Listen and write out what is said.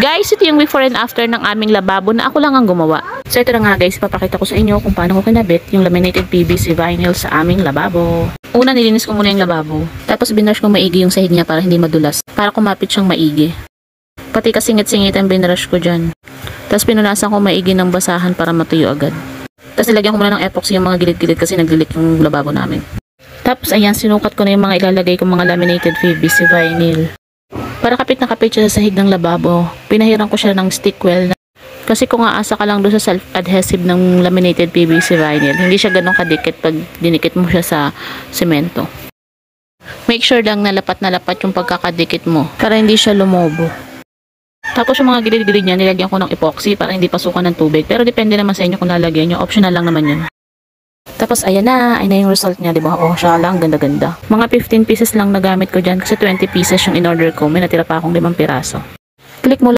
Guys, ito yung before and after ng aming lababo na ako lang ang gumawa. So ito na nga guys, papakita ko sa inyo kung paano ko kinabit yung laminated PVC vinyl sa aming lababo. Una, nilinis ko muna yung lababo. Tapos binrush ko maigi yung sahig niya para hindi madulas. Para kumapit siyang maigi. Pati kasingit-singit ang binrush ko dyan. Tapos pinunasan ko maigi ng basahan para matuyo agad. Tapos nilagyan ko muna ng epoxy yung mga gilid-gilid kasi naglilik yung lababo namin. Tapos ayan, sinukat ko na yung mga ilalagay kong mga laminated PVC vinyl. Para kapit na kapit siya sa sahig ng lababo, pinahiran ko siya ng stick well. Kasi kung aasa ka lang doon sa self-adhesive ng laminated PVC vinyl, hindi siya ganun kadikit pag dinikit mo siya sa semento. Make sure lang na lapat yung pagkakadikit mo para hindi siya lumobo. Tapos yung mga gilid-gilid niya, nilagyan ko ng epoxy para hindi pasukan ng tubig. Pero depende naman sa inyo kung lalagyan nyo. Optional lang naman yun. Tapos ayan na, ay na yung result niya, diba? Oh, siya lang, ganda-ganda. Mga 15 pieces lang nagamit ko dyan kasi 20 pieces yung in-order ko. May natira pa akong 5 piraso. Click mo